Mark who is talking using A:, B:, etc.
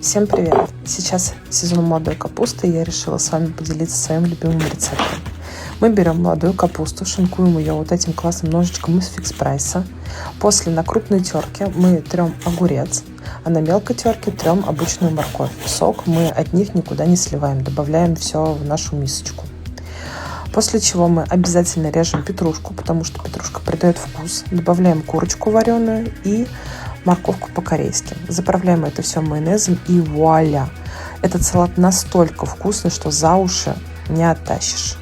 A: Всем привет! Сейчас сезон молодой капусты, и я решила с вами поделиться своим любимым рецептом. Мы берем молодую капусту, шинкуем ее вот этим классным ножичком из фикс прайса. После на крупной терке мы трем огурец, а на мелкой терке трем обычную морковь. Сок мы от них никуда не сливаем, добавляем все в нашу мисочку. После чего мы обязательно режем петрушку, потому что петрушка придает вкус. Добавляем курочку вареную и морковку по-корейски. Заправляем это все майонезом и вуаля! Этот салат настолько вкусный, что за уши не оттащишь.